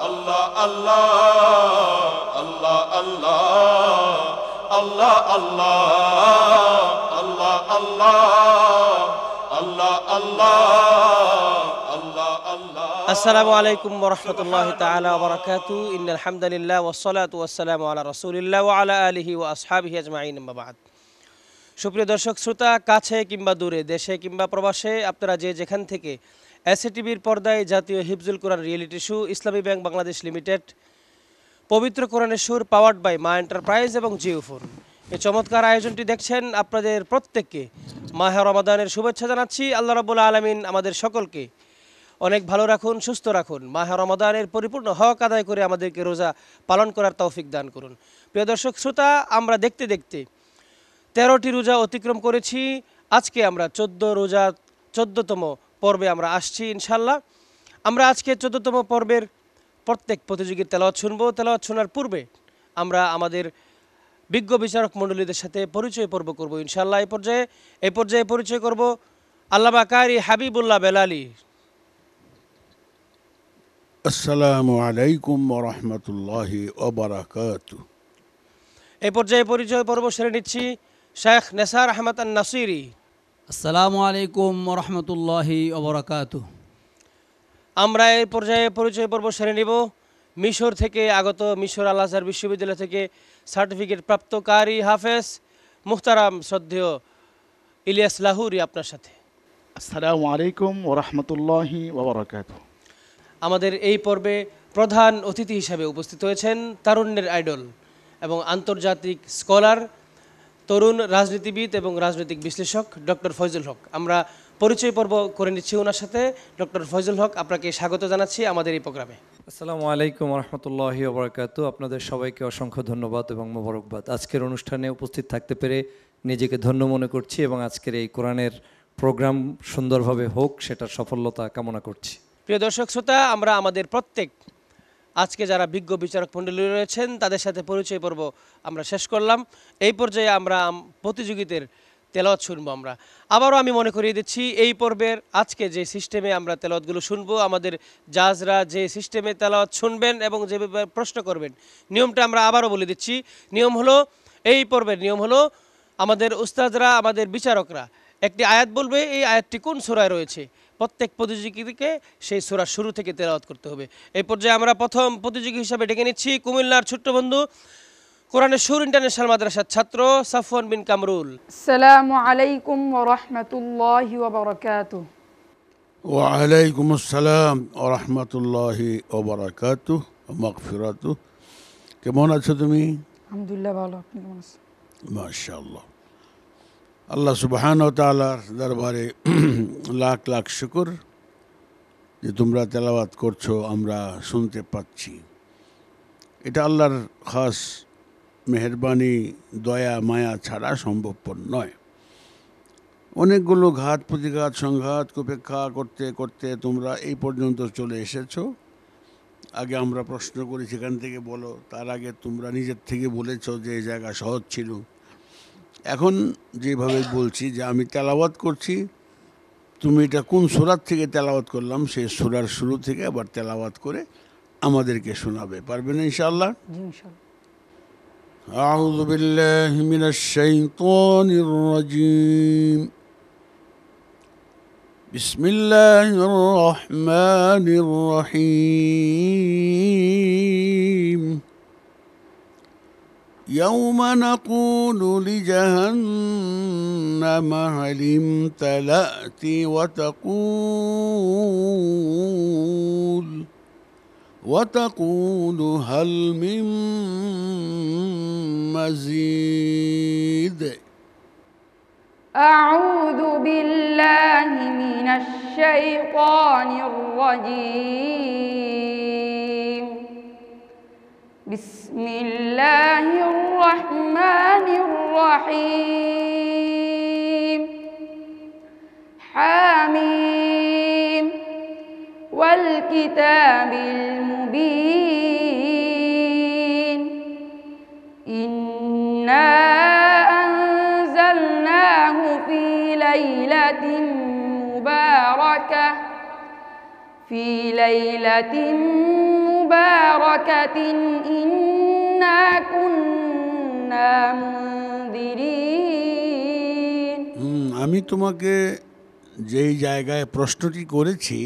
আল্লাহ আল্লাহ আল্লাহ আল্লাহ আল্লাহ আল্লাহ আল্লাহ আল্লাহ আল্লাহ আল্লাহ আল্লাহ আল্লাহ। আসসালামু আলাইকুম ওয়া রাহমাতুল্লাহি তাআলা ওয়া বারাকাতুহু। ইন্নাল হামদালিল্লাহ ওয়াস সালাতু ওয়াস সালামু আলা রাসূলিল্লাহ ওয়া আলা আলিহি ওয়া আসহাবিহি আজমাইন, আম্মা বা'দ। সুপ্রিয় দর্শক শ্রোতা, কাছে কিংবা দূরে, দেশে কিংবা প্রবাসে, আপনারা যে যেখান থেকে এসএটিভির পর্দায় জাতীয় হিফজুল কোরআন রিয়েলিটি শো ইসলামী ব্যাংক বাংলাদেশ লিমিটেড পবিত্র কোরআনের সুর পাওয়ার্ড বাই মা এন্টারপ্রাইজ এবং জিওফোন এই চমৎকার আয়োজনটি দেখছেন, আপনাদের প্রত্যেককে মাহে রমাদানের শুভেচ্ছা জানাচ্ছি। আল্লাহ রাব্বুল আলামিন আমাদের সকলকে অনেক ভালো রাখুন, সুস্থ রাখুন, মাহে রমাদানের পরিপূর্ণ হক আদায় করে আমাদেরকে রোজা পালন করার তৌফিক দান করুন। প্রিয় দর্শক শ্রোতা, আমরা দেখতে দেখতে 13টি রোজা অতিক্রম করেছি। আজকে আমরা 14তম পর্বে আমরা আসছি ইনশাল্লাহ। আমরা আজকে 14তম পর্বের প্রত্যেক প্রতিযোগীর তেলাওয়াত শুনবো। তেলাওয়াত শোনার পূর্বে আমরা আমাদের বিজ্ঞ বিচারক মণ্ডলীদের সাথে পরিচয় পর্ব করব ইনশাল্লাহ। এই পর্যায়ে পরিচয় করব আল্লামা কারি হাবিবুল্লাহ বেলালী। আসসালামু আলাইকুম ওয়া রাহমাতুল্লাহি ওয়া বারাকাতুহু। এই পর্যায়ে পরিচয় পর্ব সেরে নিচ্ছি শেখ নেসার আহমদ আন নাসিরি। আসসালামু আলাইকুম ওয়া রাহমাতুল্লাহি ওয়া বারাকাতুহু। আমরা এই পর্যায়ে পরিচয় পর্ব সেরে নিব মিশর থেকে আগত, মিশর আল আজহার বিশ্ববিদ্যালয় থেকে সার্টিফিকেট প্রাপ্ত কারি হাফেজ মুহতারাম শ্রদ্ধেয় ইলিয়াস লাহুরি আপনার সাথে। আসসালামু আলাইকুম ওয়া রাহমাতুল্লাহি ওয়া বারাকাতুহু। আমাদের এই পর্বে প্রধান অতিথি হিসাবে উপস্থিত হয়েছেন তারুণ্যের আইডল এবং আন্তর্জাতিক স্কলার, তরুণ রাজনীতিবিদ এবং রাজনৈতিক বিশ্লেষক ডক্টর ফয়জুল হক। আমরা পরিচয় পর্ব করে নিচ্ছি ওনার সাথে। ডক্টর ফয়জুল হক, আপনাকে স্বাগত জানাচ্ছি আমাদের এই প্রোগ্রামে। আসসালামু আলাইকুম রহমতুল্লাহি ওয়া বারাকাতুহু। আপনাদের সবাইকে অসংখ্য ধন্যবাদ এবং মোবারকবাদ। আজকের অনুষ্ঠানে উপস্থিত থাকতে পেরে নিজেকে ধন্য মনে করছি এবং আজকের এই কোরআনের প্রোগ্রাম সুন্দরভাবে হোক সেটার সফলতা কামনা করছি। প্রিয় দর্শক শ্রোতা, আমরা আমাদের প্রত্যেক আজকে যারা বিজ্ঞ বিচারক মণ্ডলী রয়েছেন তাদের সাথে পরিচয় পর্ব আমরা শেষ করলাম। এই পর্যায়ে আমরা প্রতিযোগীদের তেলাওয়াত শুনবো। আমরা আবারও আমি মনে করিয়ে দিচ্ছি, এই পর্বের আজকে যে সিস্টেমে আমরা তেলাওয়াতগুলো শুনবো, আমাদের জাজরা যে সিস্টেমে তেলাওয়াত শুনবেন এবং যেভাবে প্রশ্ন করবেন, নিয়মটা আমরা আবারও বলে দিচ্ছি। নিয়ম হলো, এই পর্বের নিয়ম হলো, আমাদের উস্তাদরা, আমাদের বিচারকরা একটি আয়াত বলবে, এই আয়াতটি কোন সূরায় রয়েছে, প্রত্যেক প্রতিযোগীকে সেই সূরার শুরু থেকে তেলাওয়াত করতে হবে। এই পর্যায়ে আমরা প্রথম প্রতিযোগী হিসাবে ডেকে নিচ্ছি কুমিল্লার ছোট্ট বন্ধু, কোরআনের সুর ইন্টারন্যাশনাল মাদ্রাসার ছাত্র সাফওয়ান বিন কামরুল। আসসালামু আলাইকুম ওয়া রাহমাতুল্লাহি ওয়া বারাকাতুহু। ওয়া আলাইকুম আসসালাম ওয়া রাহমাতুল্লাহি ওয়া বারাকাতুহু ওয়া মাগফিরাতুহু। কেমন আছো তুমি? আলহামদুলিল্লাহ ভালো, আপনি কেমন আছেন? মাশাআল্লাহ। আল্লাহ সুবহানাহু ওয়া তাআলার দরবারে লাখ লাখ শুকর যে তোমরা তেলাওয়াত করছো, আমরা শুনতে পাচ্ছি। এটা আল্লাহর খাস মেহেরবানি, দয়া মায়া ছাড়া সম্ভবপর নয়। অনেকগুলো ঘাত প্রতিঘাত সংঘাত উপেক্ষা করতে করতে তোমরা এই পর্যন্ত চলে এসেছো। আগে আমরা প্রশ্ন করি সেখান থেকে বলো, তার আগে তোমরা নিজের থেকে বলেছো যে এই জায়গা সহজ ছিল। এখন যেভাবে বলছি যে আমি তেলাওয়াত করছি, তুমি এটা কোন সূরা থেকে তেলাওয়াত করলাম সেই সূরার শুরু থেকে আবার তেলাওয়াত করে আমাদেরকে শোনাবে, পারবে না ইনশাআল্লাহ? জি ইনশাআল্লাহ। أعوذ بالله من الشيطان الرجيم. بسم الله الرحمن الرحيم. يوم نقول لجهنم هل امتلأت وتقول هل من مزيد. أعوذ بالله من الشيطان الرجيم. بسم الله الرحمن الرحيم. حميم والكتاب المبين. إنا أنزلناه في ليلة مباركة بركة إنا كنا منذرين আমি তোমাকে যেই জায়গায় প্রশ্নটি করেছি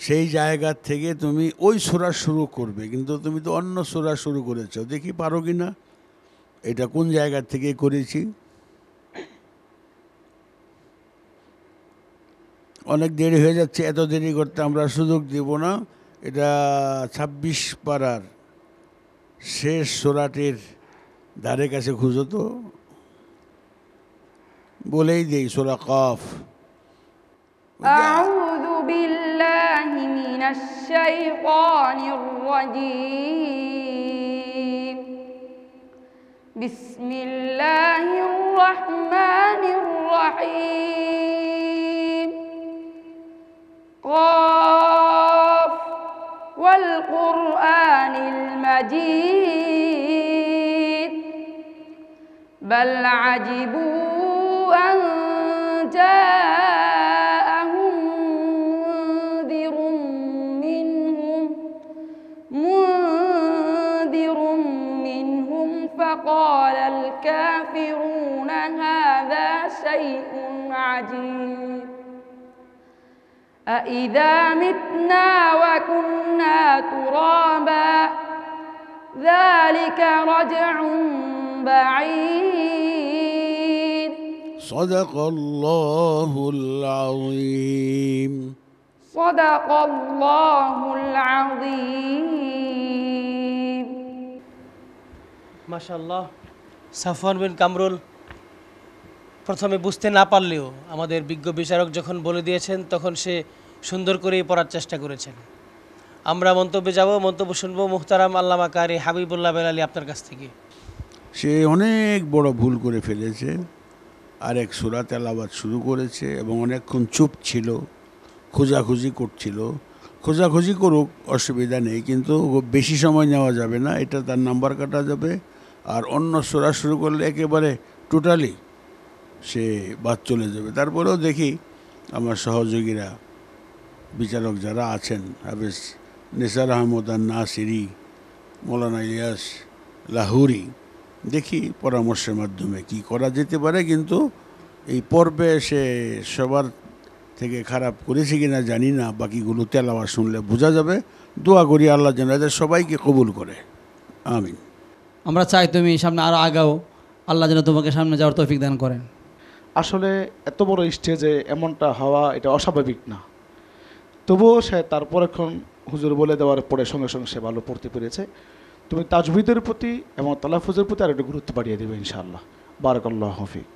সেই জায়গা থেকে তুমি ওই সূরা শুরু করবে, কিন্তু তুমি তো অন্য সূরা শুরু করেছো, দেখি পারো কি না। এটা কোন জায়গা থেকে করেছি? অনেক দেরি হয়ে যাচ্ছে, এত দেরি করতে আমরা সুযোগ দেব না। এটা ২৬ পারার শেষ সূরাটির ধারে কাছে খুঁজো তো, বলেই দেই সূরা কফ। أعوذ بالله من الشيطان الرجيم بسم الله الرحمن الرحيم قاف والقرآن المجيد بل عجبوا أن جاءهم منذر منهم فقال الكافرون هذا شيء عجيب أإذا متنا وكنا ترابا ذلك رجع بعيد صدق الله العظيم صدق الله العظيم মাশাআল্লাহ। সাফওয়ান বিন কামরুল প্রথমে বুঝতে না পারলেও আমাদের বিজ্ঞ বিচারক যখন বলে দিয়েছেন তখন সে সুন্দর করেই পড়ার চেষ্টা করেছেন। আমরা মন্তব্যে যাব, মন্তব্য শুনবো মুহতারাম আল্লামা কারি হাবিবুল্লাহ বেলালী আপনার কাছ থেকে। সে অনেক বড় ভুল করে ফেলেছে, আরেক সূরা তেলাওয়াত শুরু করেছে এবং অনেকক্ষণ চুপ ছিল, খোঁজাখুঁজি করছিল। খোঁজাখুঁজি করুক, অসুবিধা নেই, কিন্তু বেশি সময় নেওয়া যাবে না, এটা তার নাম্বার কাটা যাবে। আর অন্য সূরা শুরু করলে একেবারে টোটালি সে বাদ চলে যাবে। তারপরেও দেখি আমার সহযোগীরা বিচারক যারা আছেন, হাফেজ নিসার আহমদ আর নাসিরি, মৌলানা ইলিয়াস লাহুরি, দেখি পরামর্শের মাধ্যমে কি করা যেতে পারে। কিন্তু এই পর্বে সে সবার থেকে খারাপ করেছে কিনা জানি না, বাকিগুলো তেলাওয়াত শুনলে বোঝা যাবে। দোয়া করি আল্লাহ যেন এদের সবাইকে কবুল করে, আমিন। আমরা চাই তুমি সামনে আরও আগাও, আল্লাহ যেন তোমাকে সামনে যাওয়ার তৌফিক দান করেন। আসলে এত বড় স্টেজে এমনটা হওয়া এটা অস্বাভাবিক না, তবুও সে তারপর এখন হুজুর বলে দেওয়ার পরে সঙ্গে সঙ্গে সে ভালো পড়তে পেরেছে। তুমি তাজবিদের প্রতি এবং তালাফুজের প্রতি আর একটু গুরুত্ব বাড়িয়ে দেবে ইনশাআল্লাহ। বারাকাল্লাহু ফিক।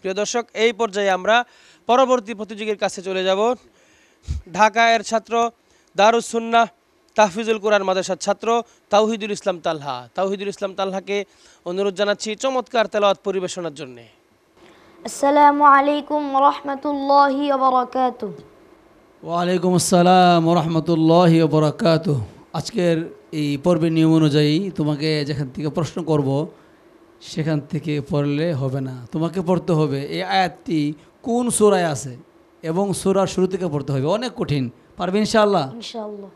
প্রিয় দর্শক, এই পর্যায়ে আমরা পরবর্তী প্রতিযোগীর কাছে চলে যাব। ঢাকা এর ছাত্র, দারুস সুন্নাহ তাহফিজুল কোরআন মাদ্রাসার ছাত্র তাওহিদুল ইসলাম তালহা। তাওহিদুল ইসলাম তালহাকে অনুরোধ জানাচ্ছি চমৎকার তেলাওয়াত পরিবেশনার জন্য। আসসালামু আলাইকুম রহমতুল্লাহি ওয়া বারাকাতুহু। ওয়ালাইকুম আসসালাম রহমতুল্লাহি ওয়া বারাকাতুহু। আজকের এই পর্বের নিয়ম অনুযায়ী তোমাকে যেখান থেকে প্রশ্ন করব সেখান থেকে পড়লে হবে না, তোমাকে পড়তে হবে এই আয়াতটি কোন সূরায় আছে এবং সূরার শুরু থেকে পড়তে হবে। অনেক কঠিন, পারবে ইনশাআল্লাহ? ইনশাআল্লাহ।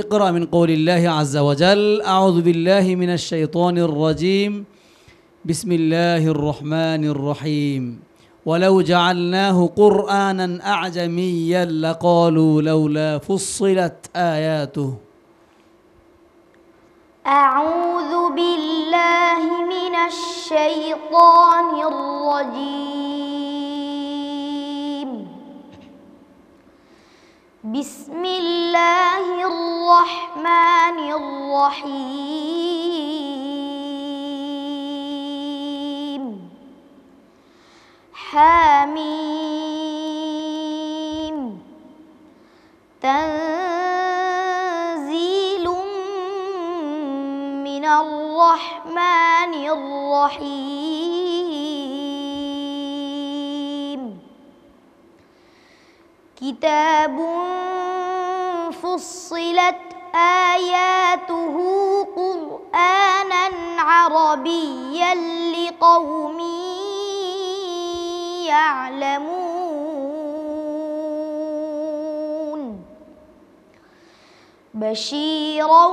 ইকরা মিন কওলিল্লাহি আযজা ওয়া জাল আউযু বিল্লাহি মিনাশ শাইতানির রাজীম বিসমিল্লাহির রহমানির রহিম ওয়ালাউ জাআলনাহু কুরআনান আ'জামিয়্যান লাকালু লাউলা ফুসসিলাত আয়াতুহু। أعوذ بالله من الشيطان الرجيم بسم الله الرحمن الرحيم حميم تنزيل من الرحمن الرحيم كتاب فصلت آياته قرآنا عربيا لقوم يعلمون بشيرا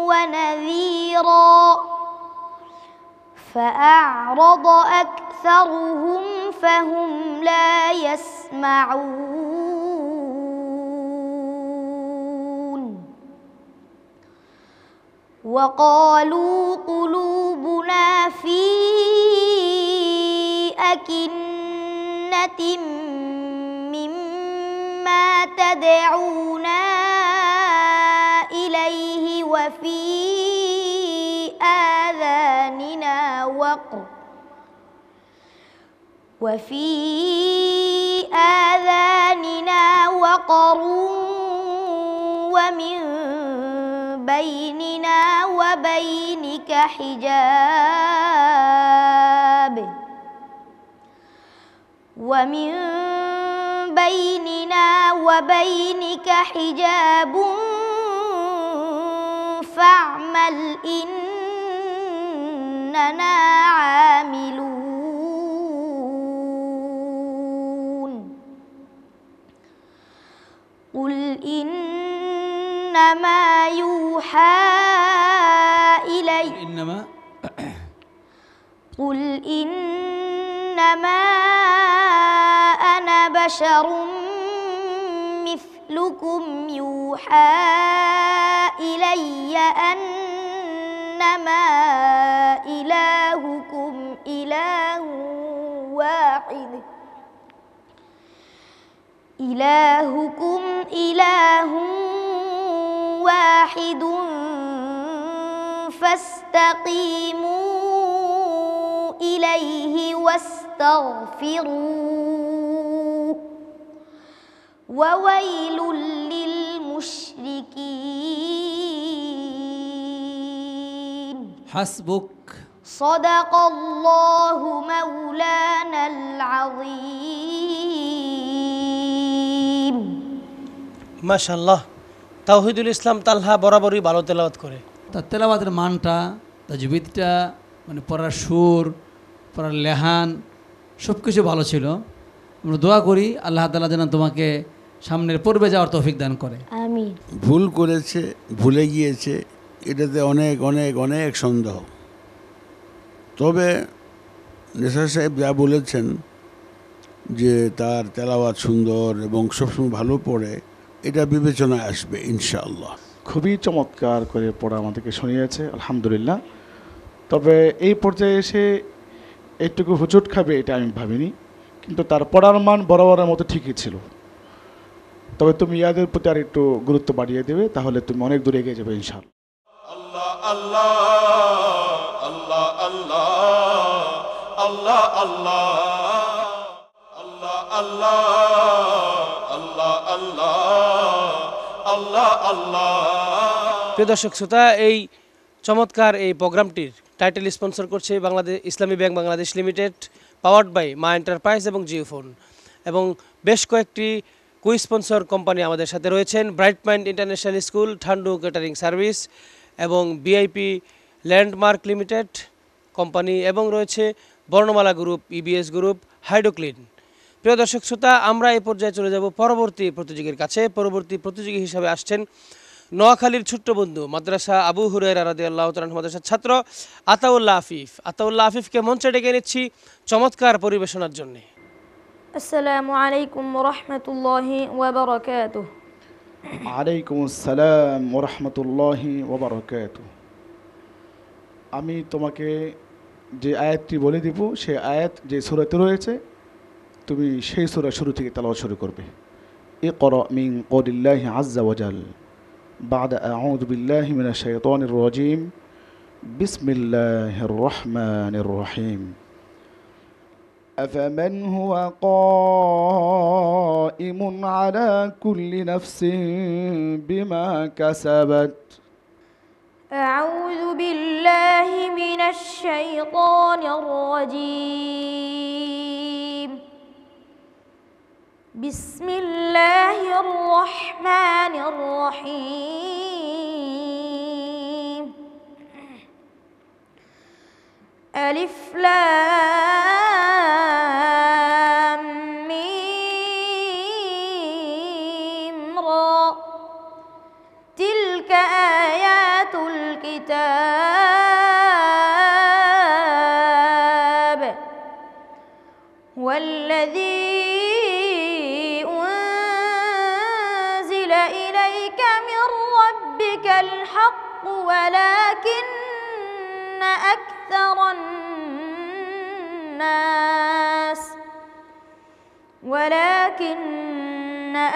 ونذيرا فأعرض أكثرهم فهم لا يسمعون وقالوا قلوبنا في أكنة مما تدعونا إليه وفي آذاننا وقر ومن بيننا وبينك حجاب فاعمل إننا عاملون قل إنما يوحى إلي قل إنما أنا بشر مثلكم يوحى إلي أنما إلهكم إله واحد فاستقيموا إليه واستغفروه وويل للمشركين حسبك صدق الله مولانا العظيم মাশাআল্লাহ। তাওহিদুল ইসলাম তালহা বরাবরই ভালো তেলাওয়াত করে। তার তেলাওয়াতের মানটা, তাজবিদটা, মানে পড়ার সুর, পড়ার লেহান সব কিছু ভালো ছিল। আমরা দোয়া করি আল্লাহ তাআলা যেন তোমাকে সামনের পূর্বে যাওয়ার তৌফিক দান করে। আমিন। ভুল করেছে, ভুলে গিয়েছে, এটাতে অনেক অনেক অনেক সন্দেহ। তবে নেসার সাহেব যা বলেছেন যে তার তেলাওয়াত সুন্দর এবং সবসময় ভালো পড়ে, এটা বিবেচনায় আসবে ইনশাআল্লাহ। খুবই চমৎকার করে পড়া আমাদেরকে শুনিয়েছে, আলহামদুলিল্লাহ। তবে এই পর্যায়ে এসে একটুকু হুচট খাবে এটা আমি ভাবিনি, কিন্তু তার পড়ার মান বরাবরের মতো ঠিকই ছিল। তবে তুমি ইয়াদের প্রতি আর একটু গুরুত্ব বাড়িয়ে দেবে, তাহলে তুমি অনেক দূরে এগিয়ে যাবে ইনশাআল্লাহ। আল্লাহ আল্লাহ আল্লাহ আল্লাহ আল্লাহ আল্লাহ আল্লাহ আল্লাহ আল্লাহ আল্লাহ আল্লাহ। প্রিয় দর্শক শ্রোতা, এই চমৎকার এই প্রোগ্রামটির টাইটেল স্পন্সর করছে Bangladesh Islami bank Bangladesh limited, powered by Maa enterprise এবং জিওফোন, এবং বেশ কয়েকটি কো স্পন্সর কোম্পানি আমাদের সাথে রয়েছেন। Bright mind international school, Thandu catering service এবং বিআইপি ল্যান্ডমার্ক লিমিটেড কোম্পানি, এবং রয়েছে বর্ণমালা গ্রুপ, ইবিএস গ্রুপ, হাইড্রোক্লিন। প্রিয় দর্শক শ্রোতা, আমরা এই পর্যায়ে চলে যাব পরবর্তী প্রতিযোগীর কাছে। পরবর্তী প্রতিযোগী হিসাবে আসছেন নোয়াখালীর ছোট্ট বন্ধু মাদ্রাসা আবু হুরায়রা রাদিয়াল্লাহু তাআলা মাদ্রাসার ছাত্র আতাউল্লাহ আফিফ। আতাউল্লাহ আফিফকে মঞ্চে ডেকে নিচ্ছি চমৎকার পরিবেশনার জন্য। আসসালামু আলাইকুম ওয়া রাহমাতুল্লাহি ওয়া বারাকাতুহু। আলাইকুম আসসালাম ওয়া রাহমাতুল্লাহি ওয়া বারাকাতুহু। আমি তোমাকে যে আয়াতটি বলে দিব, সেই আয়াত যে সূরাতে রয়েছে, তুমি সেই সূরা শুরু থেকে তেলাওয়াত শুরু করবে। ইকরা মিন কওলিল্লাহি আযজা ওয়া জাল বা'দা আউযু বিল্লাহি মিনাশ শাইতানির রাজীম বিসমিল্লাহির রহমানির রহিম। أفمن هو قائم على كل نفس بما كسبت أعوذ بالله من الشيطان الرجيم بسم الله الرحمن الرحيم ألف لام ميم را تلك آيات الكتاب والذي أنزل إليك من ربك الحق ولكن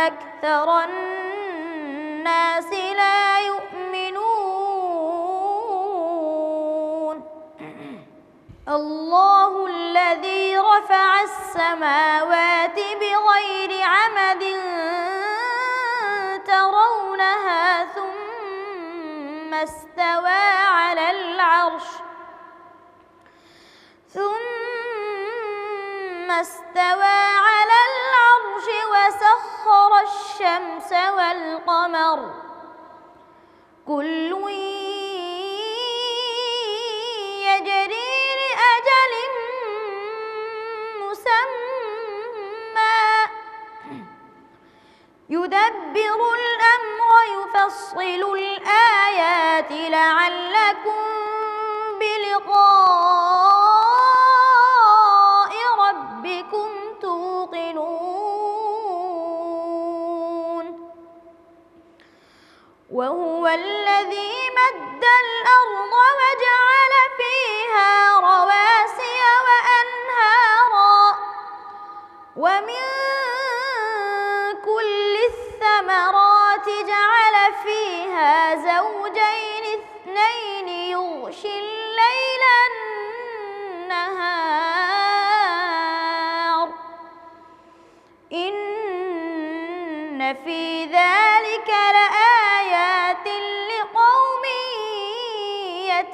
أكثر الناس لا يؤمنون الله الذي رفع السماوات بغير عمد ترونها ثم استوى على العرش وسخر الشمس والقمر كل يجري لأجل مسمى يدبر الأمر يفصل الآيات لعلكم بلقاء ربكم توقنون وهو الذي مد الأرض وجعل فيها رواسي وأنهارا ومن كل الثمرات جعل فيها زوجين اثنين يغشي الليل النهار إن في ذلك لآيات لقوم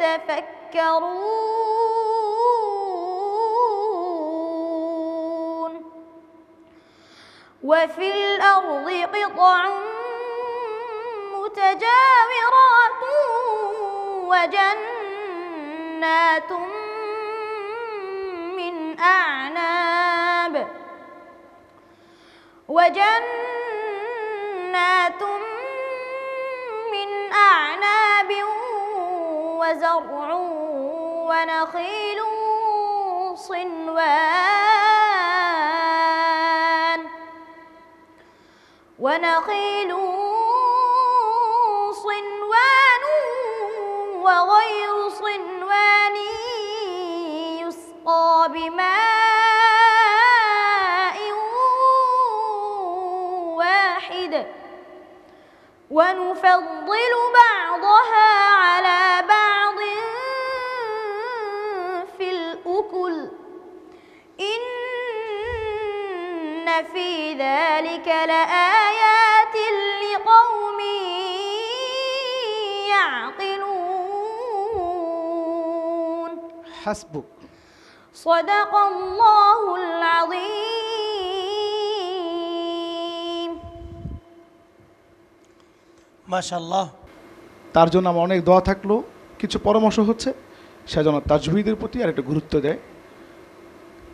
يتفكرون وفي الأرض قطع متجاورات وجنات من أعناب وزرع ونخيل صنوان وغير صنوان يسقى بماء واحد ونفضل بعضها على بعض في الأكل إن في ذلك لآيات لقوم يعقلون حسبك صدق الله العظيم মাশাআল্লাহ। তার জন্য আমার অনেক দোয়া থাকলো। কিছু পরামর্শ হচ্ছে সেজন্য তাজবিদের প্রতি আর একটু গুরুত্ব দেয়,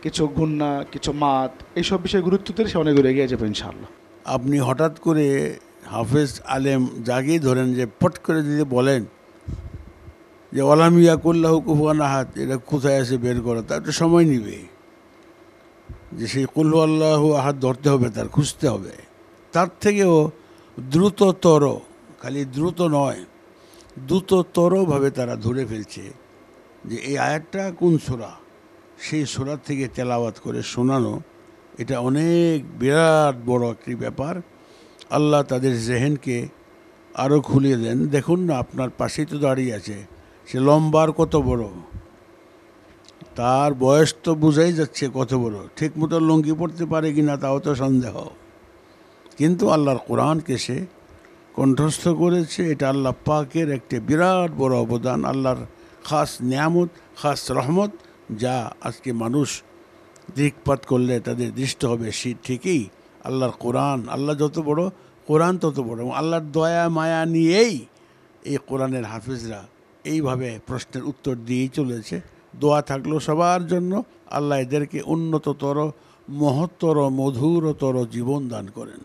কিছু গুন্না কিছু মাত এইসব বিষয়ে গুরুত্ব দিলে সে অনেক দূরে এগিয়ে যাবে ইনশাআল্লাহ। আপনি হঠাৎ করে হাফেজ আলেম জাগিয়ে ধরেন যে পট করে যদি বলেন যে ওয়ালামিয়া কুল্লাহু কুফুয়ান আহাদ, এটা কোথায় আছে বের করা, তার একটু সময় নিবে। যে সেই কুল্লু আল্লাহু আহাদ ধরতে হবে, তার খুঁজতে হবে। তার থেকেও দ্রুততর, খালি দ্রুত নয়, দ্রুততরভাবে তারা ধরে ফেলছে যে এই আয়াতটা কোন সূরা, সেই সূরা থেকে তেলাওয়াত করে শোনানো, এটা অনেক বিরাট বড় একটি ব্যাপার। আল্লাহ তাদের জেহেনকে আরও খুলিয়ে দেন। দেখুন না, আপনার পাশেই তো দাঁড়িয়ে আছে, সে লম্বার কত বড়, তার বয়স তো বোঝাই যাচ্ছে কত বড়। ঠিক মতো লুঙ্গি পড়তে পারে কি না তাও তো সন্দেহ, কিন্তু আল্লাহর কোরআনকে সে কণ্ঠস্থ করেছে। এটা আল্লাহ পাকের একটি বিরাট বড় অবদান, আল্লাহর খাস নিয়ামত, খাস রহমত, যা আজকে মানুষ দিকপাত করলে তাদের দৃষ্ট হবে সে ঠিকই আল্লাহর কোরআন। আল্লাহ যত বড়, কোরআন তত বড়, এবং আল্লাহর দয়া মায়া নিয়েই এই কোরআনের হাফেজরা এইভাবে প্রশ্নের উত্তর দিয়েই চলেছে। দোয়া থাকলো সবার জন্য, আল্লাহ এদেরকে উন্নততর, মহত্তর, মধুরতর জীবন দান করেন।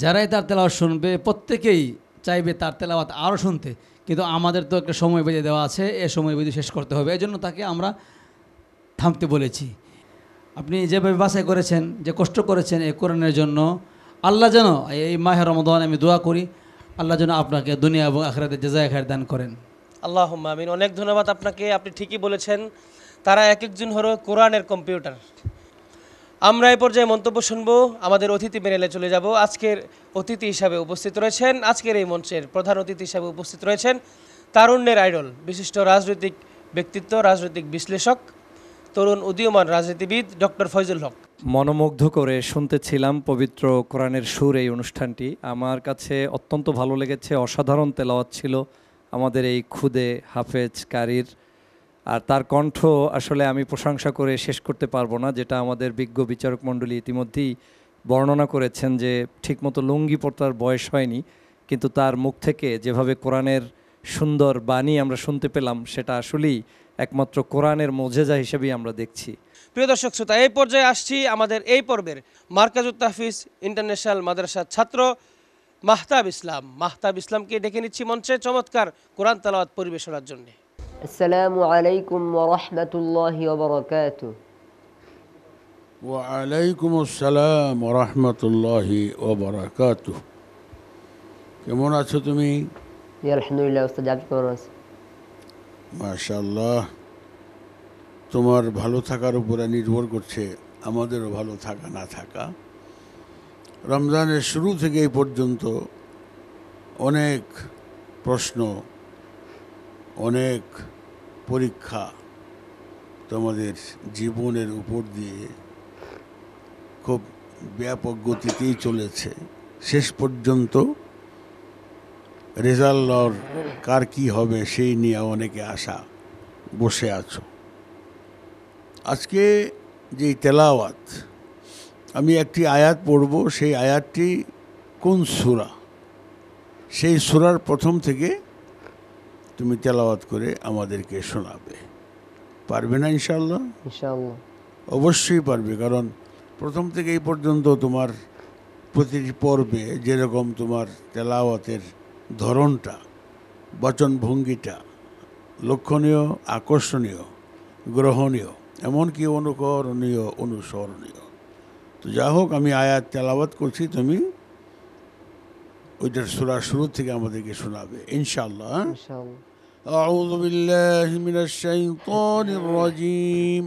যারাই তার তেলাওয়াত শুনবে প্রত্যেকেই চাইবে তার তেলাওয়াত আরও শুনতে, কিন্তু আমাদের তো একটা সময় বেঁধে দেওয়া আছে, এ সময় বেঁধে শেষ করতে হবে, এই জন্য তাকে আমরা থামতে বলেছি। আপনি যেভাবে বাছাই করেছেন, যে কষ্ট করেছেন এই কোরআনের জন্য, আল্লাহ যেন এই মাহে রমাদান আমি দোয়া করি আল্লাহ যেন আপনাকে দুনিয়া এবং আখিরাতে জাযায়ে খায়ের দান করেন। আল্লাহুম্মা আমিন। অনেক ধন্যবাদ আপনাকে। আপনি ঠিকই বলেছেন, তারা এক একজন হলো কোরআনের কম্পিউটার। আমরা এই পর্যায়ে মন্তব্য শুনবো, আমাদের অতিথি প্যানেলে চলে যাব। আজকের অতিথি হিসাবে উপস্থিত রয়েছেন, আজকের এই মঞ্চের প্রধান অতিথি হিসাবে উপস্থিত রয়েছেন তারুণ্যের আইডল, বিশিষ্ট রাজনৈতিক ব্যক্তিত্ব, রাজনৈতিক বিশ্লেষক, তরুণ উদীয়মান রাজনীতিবিদ ডক্টর ফয়জুল হক। মনোমুগ্ধ করে শুনতেছিলাম পবিত্র কোরআনের সুর এই অনুষ্ঠানটি। আমার কাছে অত্যন্ত ভালো লেগেছে, অসাধারণ তেলাওয়াত ছিল আমাদের এই খুদে হাফেজ কারির। আর তার কণ্ঠ আসলে আমি প্রশংসা করে শেষ করতে পারবো না, যেটা আমাদের বিজ্ঞ বিচারক মণ্ডলী ইতিমধ্যেই বর্ণনা করেছেন যে ঠিকমতো লুঙ্গি পড়তার বয়স হয়নি, কিন্তু তার মুখ থেকে যেভাবে কোরআনের সুন্দর বাণী আমরা শুনতে পেলাম, সেটা আসলেই একমাত্র কোরআনের মোজেজা হিসেবেই আমরা দেখছি। প্রিয় দর্শক শ্রোতা, এই পর্যায়ে আসছি আমাদের এই পর্বের মার্কাজুত তাহফিজ ইন্টারন্যাশনাল মাদ্রাসার ছাত্র মাহতাব ইসলাম। মাহতাব ইসলামকে ডেকে নিচ্ছি মঞ্চে চমৎকার কোরআন তেলাওয়াত পরিবেশনার জন্য। আসসালামু আলাইকুম ওয়া রাহমাতুল্লাহি ওয়া বারাকাতুহু। ওয়ালাইকুম আসসালাম ওয়া রাহমাতুল্লাহি ওয়া বারাকাতুহু। কেমন আছো তুমি? জি আলহামদুলিল্লাহ। উস্তাদ আপনি কেমন আছেন? মাশাআল্লাহ, তোমার ভালো থাকার উপরে নির্ভর করছে আমাদেরও ভালো থাকা না থাকা। রমজানের শুরু থেকে এই পর্যন্ত অনেক প্রশ্ন, অনেক পরীক্ষা তোমাদের জীবনের উপর দিয়ে খুব ব্যাপক গতিতেই চলেছে। শেষ পর্যন্ত রেজাল্ট কার কী হবে সেই নিয়ে অনেকে আশা বসে আছো। আজকে যেই তেলাওয়াত, আমি একটি আয়াত পড়ব, সেই আয়াতটি কোন সূরা, সেই সূরার প্রথম থেকে তুমি তেলাওয়াত করে আমাদেরকে শোনাবে। পারবে না ইনশাআল্লাহ? ইনশাআল্লাহ অবশ্যই পারবে, কারণ প্রথম থেকে এই পর্যন্ত তোমার প্রতিটি পর্বে যেরকম তোমার তেলাওয়াতের ধরনটা, বচনভঙ্গিটা লক্ষণীয়, আকর্ষণীয়, গ্রহণীয়, এমনকি অনুকরণীয়, অনুসরণীয়। তো যা হোক, আমি আয়াত তেলাওয়াত করছি, তুমি ওইটার সূরা শুরু থেকে আমাদেরকে শোনাবে ইনশাআল্লাহ। ইনশাআল্লাহ। আউযু বিল্লাহি মিনাশ শাইতানির রাজীম।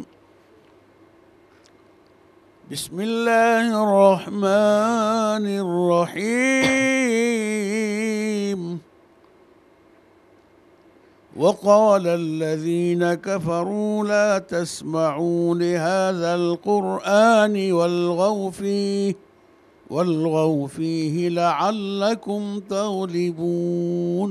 বিসমিল্লাহির রহমানির রহিম। وقال الذين كفروا لا تسمعوا لهذا القرآن والغوا فيه لعلكم تغلبون.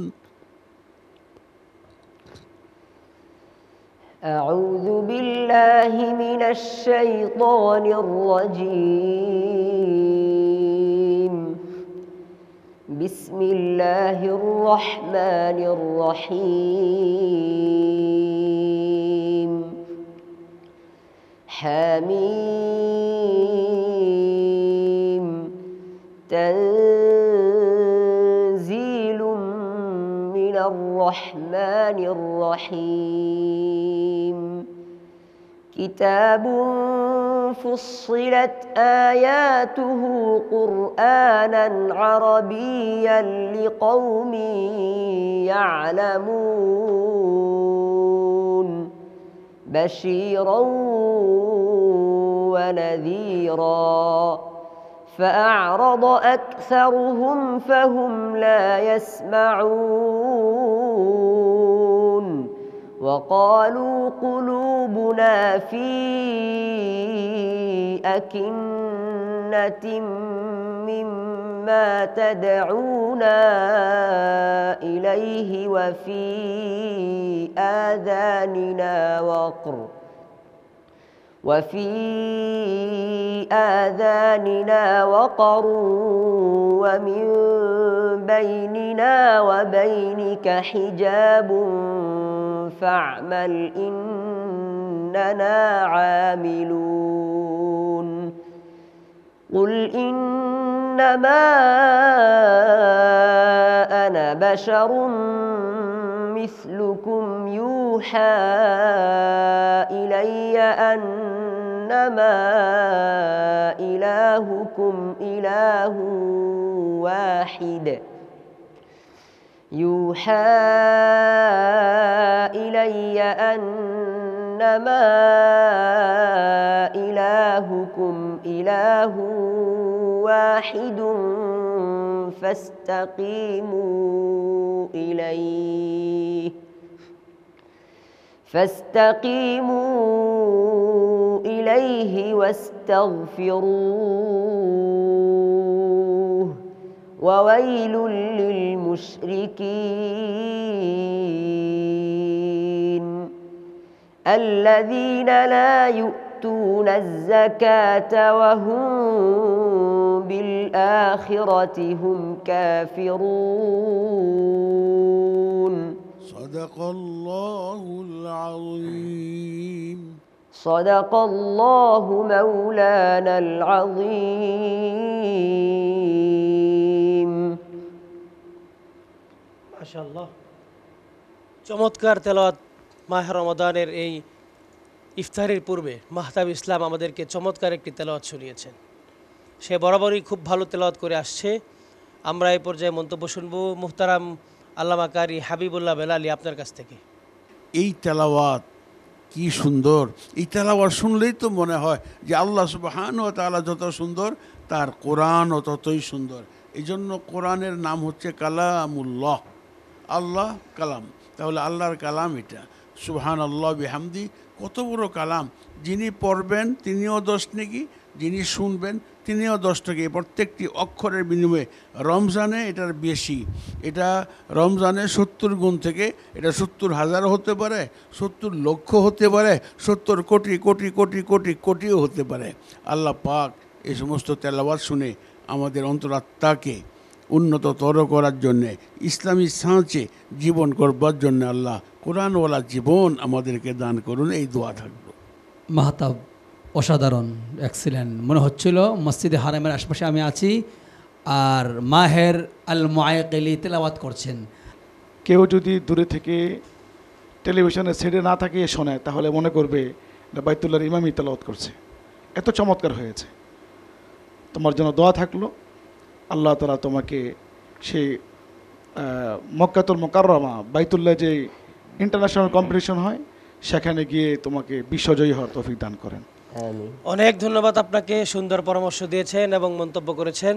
أعوذ بالله من الشيطان الرجيم. بسم الله الرحمن الرحيم. حميم. تنزيل من الرحمن الرحيم. كتاب فصلت آياته قرآنا عربيا لقوم يعلمون. بشيرا ونذيرا. فأعرض أكثرهم فهم لا يسمعون. وقالوا قلوبنا في أكنة مما تدعونا إليه وفي آذاننا وقر ومن بيننا وبينك حجاب فاعمل إننا عاملون. قل إنما أنا بشر مثلكم يوحى إلي أنما إلهكم إله واحد يوحى إلي أنما إلهكم إله واحد فاستقيموا إليه واستغفروه وويل للمشركين الذين لا يؤتون الزكاة وهم بالآخرة هم كافرون صدق الله العظيم صدق الله مولانا العظيم মাশাআল্লাহ, চমৎকার তেলাওয়াত। মাহে রমাদানের এই ইফতারের পূর্বে মাহতাব ইসলাম আমাদেরকে চমৎকার একটি তেলাওয়াত শুনিয়েছেন। সে বরাবরই খুব ভালো তেলাওয়াত করে আসছে। আমরা এই পর্যায়ে মন্তব্য শুনব মুহতারাম আল্লামা কারি হাবিবুল্লাহ বেলালী আপনার কাছ থেকে। এই তেলাওয়াত কি সুন্দর! এই তেলাওয়াত শুনলেই তো মনে হয় যে আল্লাহ সুবহানাহু ওয়া তাআলা যত সুন্দর, তার কোরআনও ততই সুন্দর। এই জন্য কোরআনের নাম হচ্ছে কালামুল্লাহ, আল্লাহ কালাম। তাহলে আল্লাহর কালাম এটা। সুবহানাল্লাহ বিহামদি, কত বড় কালাম! যিনি পড়বেন তিনিও 10 নেকি, যিনি শুনবেন তিনিও 10 টাকা। প্রত্যেকটি অক্ষরের বিনিময়ে রমজানে এটার বেশি। এটা রমজানে 70 গুণ থেকে এটা 70,000 হতে পারে, 70 লক্ষ হতে পারে, 70 কোটি কোটি কোটি কোটি কোটিও হতে পারে। আল্লাহ পাক এই সমস্ত তেলাওয়াত শুনে আমাদের অন্তরাত্মাকে উন্নততর করার জন্যে, ইসলামী সাঁচে জীবন করবার জন্য আল্লাহ কোরআনওয়ালা জীবন আমাদেরকে দান করুন, এই দোয়া থাকবে। মাহতাব অসাধারণ, এক্সিলেন্ট। মনে হচ্ছিল মসজিদে হারামের আশপাশে আমি আছি আর মাহের আল মুআক্কিলি তেলাওয়াত করছেন। কেউ যদি দূরে থেকে টেলিভিশনে সেটে না থাকে শোনে, তাহলে মনে করবে এটা বাইতুল্লাহর ইমামই তেলাওয়াত করছে। এত চমৎকার হয়েছে। তোমার জন্য দোয়া থাকলো, আল্লাহ তাআলা তোমাকে সেই মক্কাতুল মুকাররমা বাইতুল্লাহ যে ইন্টারন্যাশনাল কম্পিটিশন হয় সেখানে গিয়ে তোমাকে বিশ্বজয়ী হওয়ার তৌফিক দান করেন। অনেক ধন্যবাদ আপনাকে, সুন্দর পরামর্শ দিয়েছেন এবং মন্তব্য করেছেন।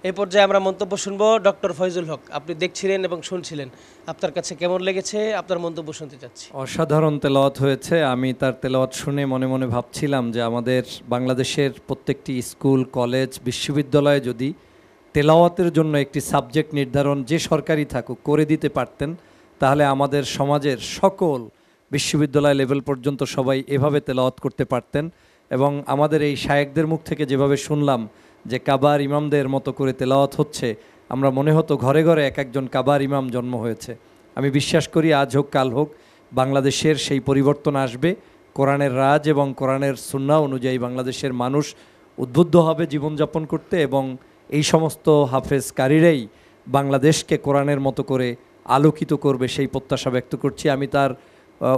এই পর্যায়ে আমরা মন্তব্য শুনবো ডক্টর ফয়জুল হক। আপনি দেখছিলেন এবং শুনছিলেন, আপনার কাছে কেমন লেগেছে? আপনার মন্তব্য শুনতে চাচ্ছি। অসাধারণ তেলাওয়াত হয়েছে। আমি তার তেলাওয়াত শুনে মনে মনে ভাবছিলাম যে আমাদের বাংলাদেশের প্রত্যেকটি স্কুল, কলেজ, বিশ্ববিদ্যালয়ে যদি তেলাওয়াতের জন্য একটি সাবজেক্ট নির্ধারণ যে সরকারি থাকুক করে দিতে পারতেন, তাহলে আমাদের সমাজের সকল বিশ্ববিদ্যালয় লেভেল পর্যন্ত সবাই এভাবে তেলাওয়াত করতে পারতেন। এবং আমাদের এই শায়েখদের মুখ থেকে যেভাবে শুনলাম যে কাবার ইমামদের মতো করে তেলাওয়াত হচ্ছে, আমরা মনে হতো ঘরে ঘরে এক একজন কাবার ইমাম জন্ম হয়েছে। আমি বিশ্বাস করি আজ হোক কাল হোক বাংলাদেশের সেই পরিবর্তন আসবে। কোরআনের রাজ এবং কোরআনের সুন্নাহ অনুযায়ী বাংলাদেশের মানুষ উদ্বুদ্ধ হবে জীবনযাপন করতে, এবং এই সমস্ত হাফেজকারীরাই বাংলাদেশকে কোরআনের মতো করে আলোকিত করবে, সেই প্রত্যাশা ব্যক্ত করছি। আমি তার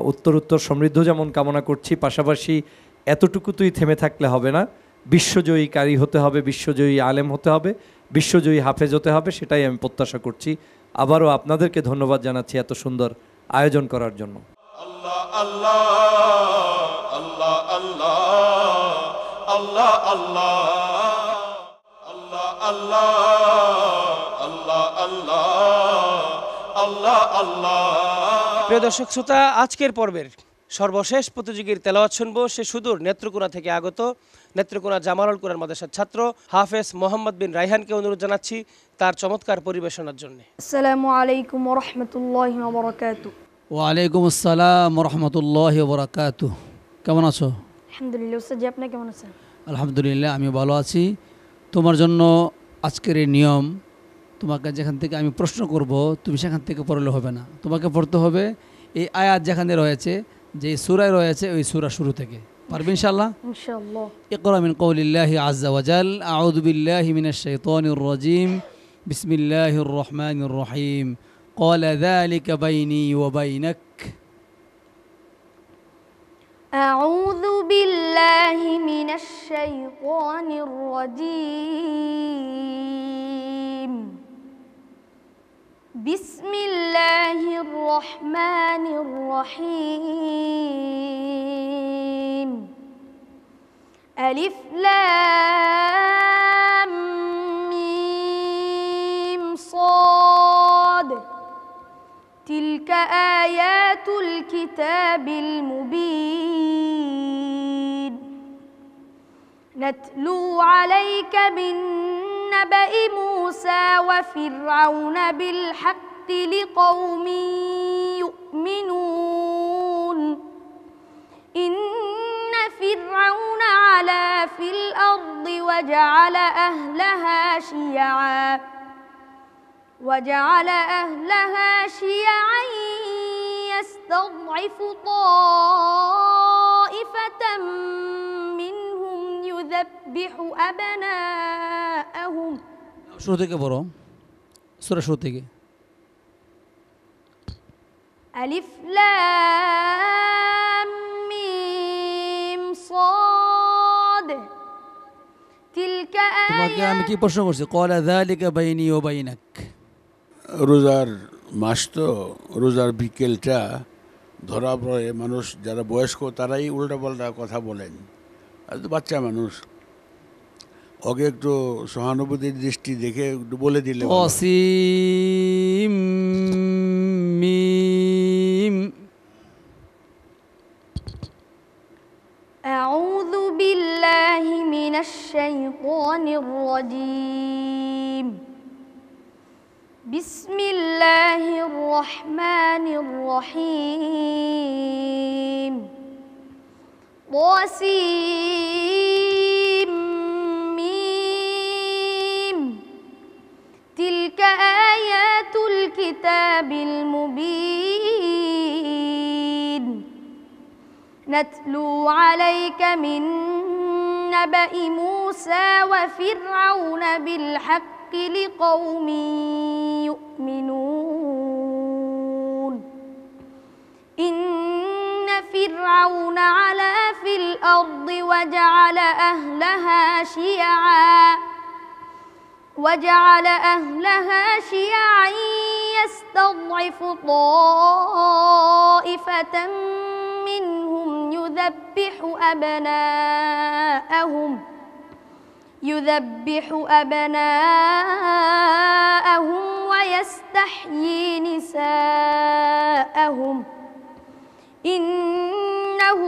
উত্তরোত্তর সমৃদ্ধ যেমন কামনা করছি, পাশাপাশি এতটুকুতেই থেমে থাকলে হবে না, বিশ্বজয়ী কারি হতে হবে, বিশ্বজয়ী আলেম হতে হবে, বিশ্বজয়ী হাফেজ হতে হবে, সেটাই আমি প্রত্যাশা করছি। আবারও আপনাদেরকে ধন্যবাদ জানাচ্ছি এত সুন্দর আয়োজন করার জন্য। আল্লাহ আল্লাহ আল্লাহ আল্লাহ আল্লাহ আল্লাহ আল্লাহ আল্লাহ আল্লাহ আল্লাহ আল্লাহ আল্লাহ। প্রিয় দর্শক শ্রোতা, আজকের পর্বের সর্বশেষ প্রতিযোগীর তেলাওয়াত শুনবো। সে সুদূর নেত্রকোনা থেকে আগত, নেত্রকোনা জামালুল কোরআন মাদ্রাসার ছাত্র হাফেজ মোহাম্মদ বিন রায়হানকে অনুরোধ জানাচ্ছি তার চমৎকার পরিবেশনার জন্য। আসসালামু আলাইকুম ওয়া রাহমাতুল্লাহি ওয়া বারাকাতুহু। ওয়ালাইকুম আসসালাম রহমতুল্লাহ বরাকাতু। কেমন আছো? আলহামদুলিল্লাহ। উস্তাদ জি, আপনি কেমন আছেন? আলহামদুলিল্লাহ, আমি ভালো আছি। তোমার জন্য আজকের এই নিয়ম, তোমাকে যেখান থেকে আমি প্রশ্ন করব তুমি সেখান থেকে পড়লে হবে না, তোমাকে পড়তে হবে এই আয়াত যেখানে রয়েছে, যে সূরায় রয়েছে ওই সূরা শুরু থেকে। পারবে ইনশাআল্লাহ? ইনশাআল্লাহ। ইকরা মিন কওলিল্লাহি আযজা ওয়া জাল, আউযু বিল্লাহি মিনাশ শাইতানির রাজীম, বিসমিল্লাহির রহমানির রহিম ক্বালা যালিকা বাইনি ওয়া বাইনাক أعوذ بالله من الشيطان الرجيم بسم الله الرحمن الرحيم ألف لام ميم صاد تلك آيات الكتاب المبين نتلو عليك من نبأ موسى وفرعون بالحق لقوم يؤمنون إن فرعون علا في الأرض وجعل أهلها شيعا يستضعف طائفة منهم يذبح أبناءهم শুরু থেকে পড়ো সূরা শুরু থেকে ألف لام ميم صاد تلك তোমাকে আমি آيات কি প্রশ্ন করছি ক্বালা যালিকা বাইনি ওয়া বাইনাক রোজার মাস তো রোজার বিকেলটা ধরা পড়ে মানুষ যারা বয়স্ক তারাই উল্টাপাল্টা কথা বলেন আর তো বাচ্চা মানুষ ওকে একটু সহানুভূতির দৃষ্টি দেখে একটু বলে দিলে ভালো। قاسم ميم أعوذ بالله من الشيطان الرجيم بسم الله الرحمن الرحيم طاسيم ميم تلك آيات الكتاب المبين نتلو عليك من نبأ موسى وفرعون بالحق لقوم يؤمنون إن فرعون علا في الأرض وجعل أهلها شيعا يستضعف طائفة منهم يذبح أبناءهم ويستحيي نساءهم إنه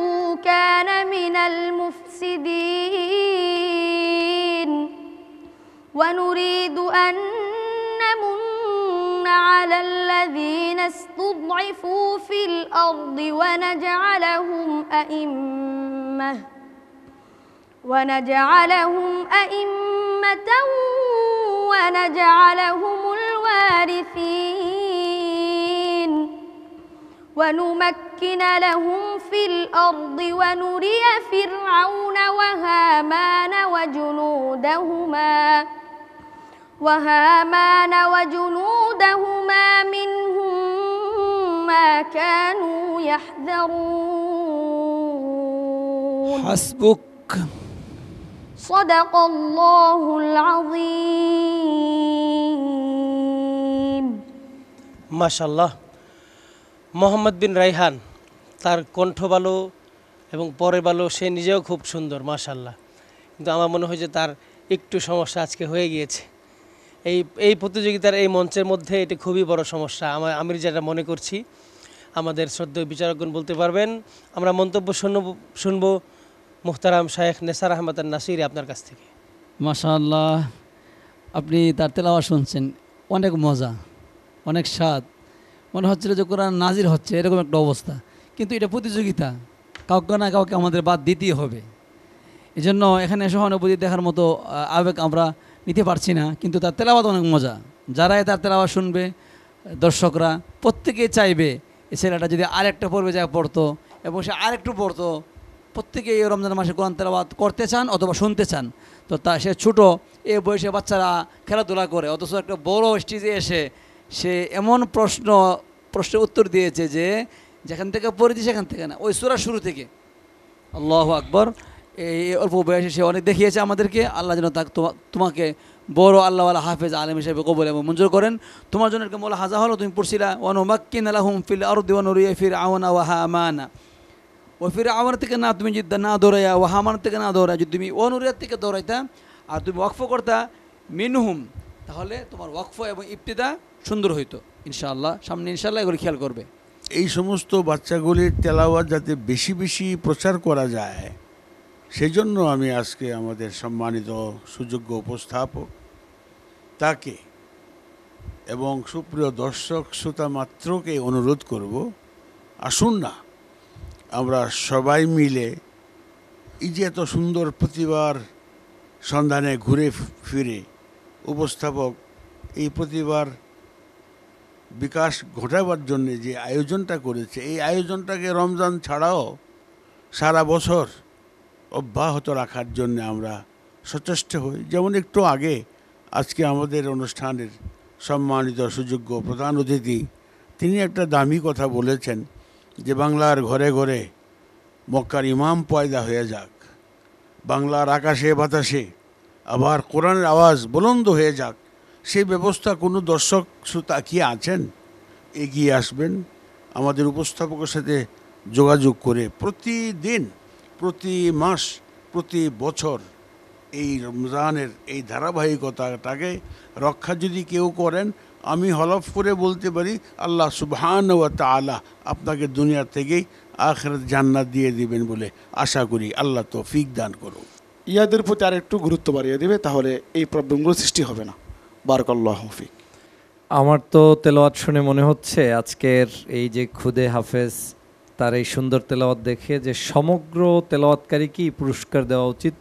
كان من المفسدين ونريد أن نمن على الذين استضعفوا في الأرض ونجعلهم أئمة ونجعلهم الوارثين ونمكن لهم في الأرض ونري فرعون وهامان وجنودهما منهم ما كانوا يحذرون حسبك صدق الله العظيم মাশাল্লাহ। মোহাম্মদ বিন রাইহান, তার কণ্ঠ ভালো এবং পরে ভালো, সে নিজেও খুব সুন্দর মাশাল্লাহ, কিন্তু আমার মনে হয় যে তার একটু সমস্যা আজকে হয়ে গিয়েছে এই প্রতিযোগিতার এই মঞ্চের মধ্যে। এটি খুবই বড় সমস্যা আমি যেটা মনে করছি। আমাদের শ্রদ্ধেয় বিচারকগণ বলতে পারবেন। আমরা মন্তব্য শুনবো মুহতারাম শায়েখ নেসার আহমদ নাসিরি আপনার কাছ থেকে। মাশাআল্লাহ, আপনি তার তেলাওয়াত শুনছেন, অনেক মজা, অনেক স্বাদ, মনে হচ্ছিল যে কোরআন নাজির হচ্ছে, এরকম একটা অবস্থা। কিন্তু এটা প্রতিযোগিতা, কাউকে না কাউকে আমাদের বাদ দিতেই হবে। এই জন্য এখানে সহানুভূতি দেখার মতো আবেগ আমরা নিতে পারছি না, কিন্তু তার তেলাওয়াত অনেক মজা। যারাই তার তেলাওয়াত শুনবে, দর্শকরা প্রত্যেকেই চাইবে এই ছেলেটা যদি আরেকটা পর্বে যায় পড়তো এবং সে আরেকটু পড়তো, প্রত্যেকেই এই রমজান মাসে কোরআন তেলাওয়াত করতে চান অথবা শুনতে চান। তো তা সে ছোট এই বয়সে বাচ্চারা খেলাধুলা করে, অথচ একটা বড় স্টেজে এসে সে এমন প্রশ্নের উত্তর দিয়েছে যে যেখান থেকে পড়েছি সেখান থেকে না, ওই সূরার শুরু থেকে। আল্লাহু আকবার। এই অল্প বয়সে সে অনেক দেখিয়েছে আমাদেরকে। আল্লাহ যেন তোমাকে বড় আল্লাহওয়ালা হাফেজ আলেম হিসেবে কবুল এবং মঞ্জুর করেন। তোমার জন্য একটা মোলা হাজা হলো, তুমি পড়ছিলা ওয়ানুমাক্কিনা লাহুম ফিল আরদি ওয়া নুরিয়া ফিরআউনা ওয়া হামানা। ও ফিরআউন থেকে না তুমি যদি না দৌড়াইয়া, ও হামান থেকে না দৌড়াই, যদি তুমি অনুরিয়ার থেকে দৌড়াইতা আর তুমি ওয়াকফ করতা মিনহুম, তাহলে তোমার ওয়াকফ এবং ইবতিদা সুন্দর হইতো ইনশাআল্লাহ। সামনে ইনশাআল্লাহ এগুলো খেয়াল করবে। এই সমস্ত বাচ্চাগুলির তেলাওয়াত যাতে বেশি বেশি প্রচার করা যায়, সেই জন্য আমি আজকে আমাদের সম্মানিত সুযোগ্য উপস্থাপক তাকে এবং সুপ্রিয় দর্শক শ্রোতা মাত্রকে অনুরোধ করব, আসুন না আমরা সবাই মিলে এই যে এত সুন্দর প্রতিভার সন্ধানে ঘুরে ফিরে উপস্থাপক এই প্রতিভার বিকাশ ঘটাবার জন্য যে আয়োজনটা করেছে, এই আয়োজনটাকে রমজান ছাড়াও সারা বছর অব্যাহত রাখার জন্য আমরা সচেষ্ট হই। যেমন একটু আগে আজকে আমাদের অনুষ্ঠানের সম্মানিত সুযোগ্য প্রধান অতিথি তিনি একটা দামি কথা বলেছেন যে বাংলার ঘরে ঘরে মক্কার ইমাম পয়দা হয়ে যাক, বাংলার আকাশে বাতাসে আবার কোরআনের আওয়াজ বুলন্দ হয়ে যাক। সেই ব্যবস্থা কোনো দর্শক শ্রোতা কি আছেন? এগিয়ে আসবেন, আমাদের উপস্থাপকের সাথে যোগাযোগ করে প্রতিদিন, প্রতি মাস, প্রতি বছর এই রমজানের এই ধারাবাহিকতাটাকে রক্ষা যদি কেউ করেন, আমি হলফ করে বলতে পারি আল্লাহ সুবহানাহু ওয়া তাআলা আপনাকে দুনিয়া থেকেই আখিরাত জান্নাত দিয়ে দিবেন বলে আশা করি। আল্লাহ তৌফিক দান করুন। ইয়াদের প্রতি আর একটু গুরুত্ব বাড়িয়ে দেবে, তাহলে এই প্রবলেমগুলো সৃষ্টি হবে না। বারাকাল্লাহু ফিক। আমার তো তেলাওয়াত শুনে মনে হচ্ছে আজকের এই যে খুদে হাফেজ তার এই সুন্দর তেলাওয়াত দেখে যে সমগ্র তেলাওয়াতকারীকেই পুরস্কার দেওয়া উচিত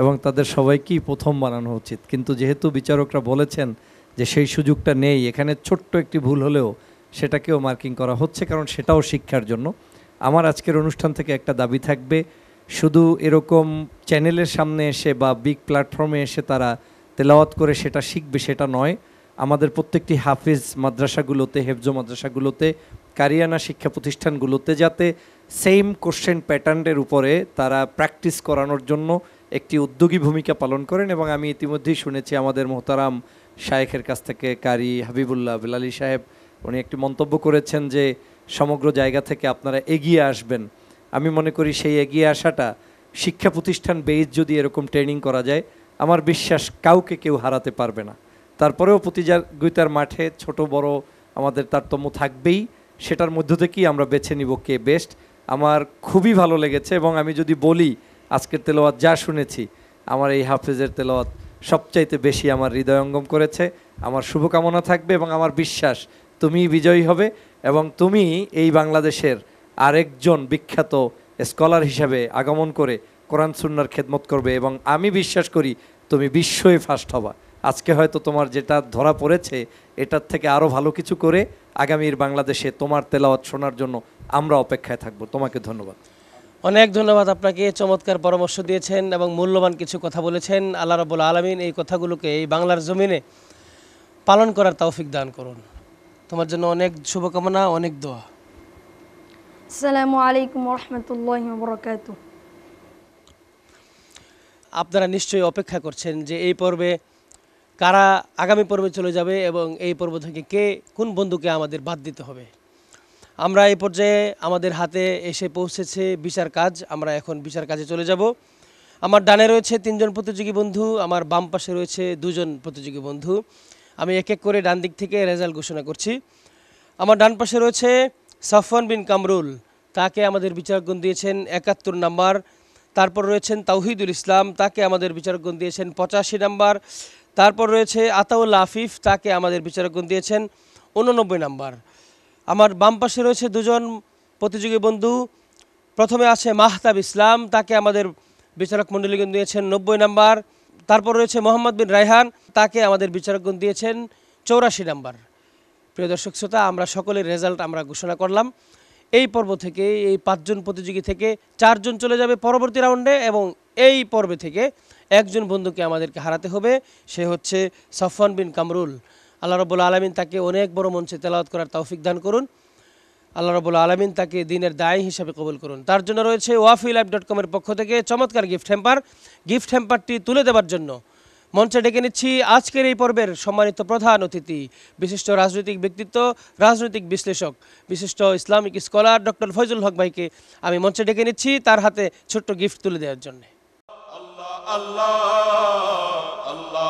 এবং তাদের সবাইকেই প্রথম বানানো উচিত। কিন্তু যেহেতু বিচারকরা বলেছেন যে সেই সুযোগটা নেই, এখানে ছোট্ট একটি ভুল হলেও সেটাকেও মার্কিং করা হচ্ছে, কারণ সেটাও শিক্ষার জন্য। আমার আজকের অনুষ্ঠান থেকে একটা দাবি থাকবে, শুধু এরকম চ্যানেলের সামনে এসে বা বিগ প্ল্যাটফর্মে এসে তারা তেলাওয়াত করে সেটা শিখবে সেটা নয়। আমাদের প্রত্যেকটি হাফিজ মাদ্রাসাগুলোতে, হেফজ মাদ্রাসাগুলোতে, কারিয়ানা শিক্ষা প্রতিষ্ঠানগুলোতে যাতে সেম কোশ্চেন প্যাটার্নের উপরে তারা প্র্যাকটিস করানোর জন্য একটি উদ্যোগী ভূমিকা পালন করেন। এবং আমি ইতিমধ্যেই শুনেছি আমাদের মোহতারাম শায়েখের কাছ থেকে কারি হাবিবুল্লাহ বিলালি সাহেব উনি একটি মন্তব্য করেছেন যে সমগ্র জায়গা থেকে আপনারা এগিয়ে আসবেন। আমি মনে করি সেই এগিয়ে আসাটা শিক্ষা প্রতিষ্ঠান বেস যদি এরকম ট্রেনিং করা যায়, আমার বিশ্বাস কাউকে কেউ হারাতে পারবে না। তারপরেও প্রতিযোগিতার মাঠে ছোট বড় আমাদের তারতম্য থাকবেই, সেটার মধ্য থেকেই আমরা বেছে নিব কে বেস্ট। আমার খুবই ভালো লেগেছে এবং আমি যদি বলি আজকের তেলাওয়াত যা শুনেছি, আমার এই হাফেজের তেলাওয়াত সবচাইতে বেশি আমার হৃদয়ঙ্গম করেছে। আমার শুভকামনা থাকবে এবং আমার বিশ্বাস তুমিই বিজয়ী হবে এবং তুমি এই বাংলাদেশের আরেকজন বিখ্যাত স্কলার হিসাবে আগমন করে কোরআন সুন্নাহর খেদমত করবে এবং আমি বিশ্বাস করি তুমি বিশ্বই ফার্স্ট হবা। আজকে হয়তো তোমার যেটা ধরা পড়েছে এটার থেকে আরও ভালো কিছু করে আগামীর বাংলাদেশে তোমার তেলাওয়াত শোনার জন্য আমরা অপেক্ষায় থাকব। তোমাকে ধন্যবাদ। অনেক ধন্যবাদ আপনাকে, চমৎকার পরামর্শ দিয়েছেন এবং মূল্যবান কিছু কথা বলেছেন। আল্লাহ রাব্বুল আলামিন এই কথাগুলোকে এই বাংলার জমিনে পালন করার তৌফিক দান করুন। তোমার জন্য অনেক শুভকামনা, অনেক দোয়া। আসসালামু আলাইকুম ওয়া রাহমাতুল্লাহি ওয়া বারাকাতুহু। আপনারা নিশ্চয়ই অপেক্ষা করছেন যে এই পর্বে কারা আগামী পর্বে চলে যাবে এবং এই পর্ব থেকে কোন বন্ধুকে আমাদের বাদ দিতে হবে। আমরা এই পর্যায়ে আমাদের হাতে এসে পৌঁছেছে বিচার কাজ। আমরা এখন বিচার কাজে চলে যাব। আমার ডানে রয়েছে 3 জন প্রতিযোগী বন্ধু, আমার বাম পাশে রয়েছে 2 জন প্রতিযোগী বন্ধু। আমি এক এক করে ডান দিক থেকে রেজাল্ট ঘোষণা করছি। আমার ডান পাশে রয়েছে সাফওয়ান বিন কামরুল, তাকে আমাদের বিচারকগণ দিয়েছেন 71 নাম্বার। তারপর রয়েছেন তাওহিদুল ইসলাম, তাকে আমাদের বিচারকগণ দিয়েছেন 85 নাম্বার। তারপর রয়েছে আতাউল্লাহ আফিফ, তাকে আমাদের বিচারকগণ দিয়েছেন 89 নাম্বার। আমার বাম পাশে রয়েছে 2 জন প্রতিযোগী বন্ধু। প্রথমে আছে মাহতাব ইসলাম, তাকে আমাদের বিচারক মণ্ডলীগণ দিয়েছেন 90 নাম্বার। তারপর রয়েছে মোহাম্মদ বিন রায়হান, তাকে আমাদের বিচারকগণ দিয়েছেন 84 নাম্বার। প্রিয় দর্শক শ্রোতা, আমরা সকলের রেজাল্ট আমরা ঘোষণা করলাম। এই পর্ব থেকে এই 5 জন প্রতিযোগী থেকে 4 জন চলে যাবে পরবর্তী রাউন্ডে এবং এই পর্বে থেকে একজন বন্ধুকে আমাদেরকে হারাতে হবে, সে হচ্ছে সাফওয়ান বিন কামরুল। আল্লাহ রাব্বুল আলামিন তাকে অনেক বড় মঞ্চে তেলাওয়াত করার তৌফিক দান করুন। আল্লাহ রাব্বুল আলামিন তাকে দ্বীনের দায়ী হিসেবে কবুল করুন। তার জন্য রয়েছে wafilaif.com এর পক্ষ থেকে চমৎকার গিফট হ্যাম্পার। গিফট হ্যাম্পারটি তুলে দেওয়ার জন্য মঞ্চে ডেকে নিচ্ছি আজকের এই পর্বের সম্মানিত প্রধান অতিথি, বিশিষ্ট রাজনৈতিক ব্যক্তিত্ব, রাজনৈতিক বিশ্লেষক, বিশিষ্ট ইসলামিক স্কলার ডক্টর ফয়জুল হক ভাইকে আমি মঞ্চে ডেকে নিচ্ছি তার হাতে ছোট্ট গিফট তুলে দেওয়ার জন্য। আল্লাহ আল্লাহ আল্লাহ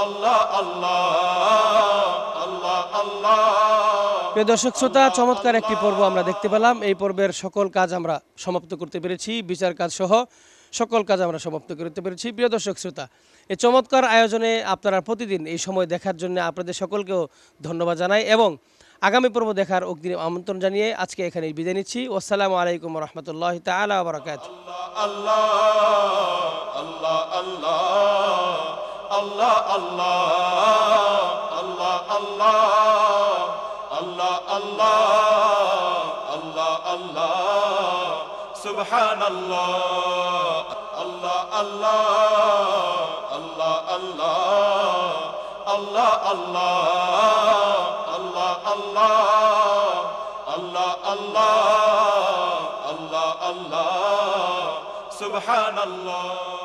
আল্লাহ আল্লাহ আল্লাহ আল্লাহ। প্রিয় দর্শক শ্রোতা, চমৎকার একটি পর্ব আমরা দেখতে পেলাম। এই পর্বের সকল কাজ আমরা সমাপ্ত করতে পেরেছি, বিচার কাজ সহ সকল কাজ আমরা সমাপ্ত করতে পেরেছি। প্রিয় দর্শক শ্রোতা, এই চমৎকার আয়োজনে আপনারা প্রতিদিন এই সময় দেখার জন্য আপনাদের সকলকেও ধন্যবাদ জানাই এবং আগামী পর্ব দেখার অগ্রিম আমন্ত্রণ জানিয়ে আজকে এখানেই বিদায় নিচ্ছি। আসসালামু আলাইকুম ওয়া রাহমাতুল্লাহি তাআলা ওয়া বারাকাতুহু। আল্লাহ আল্লাহ আল্লাহ আল্লাহ আল্লাহ আল্লাহ আল্লাহ আল্লাহ আল্লাহ আল্লাহ আল্লাহ সুবহানাল্লাহ আল্লাহ আল্লাহ আল্লাহ আল্লাহ আল্লাহ আল্লাহ আল্লাহ আল্লাহ আল্লাহ আল্লাহ আল্লাহ আল্লাহ সুবহানাল্লাহ।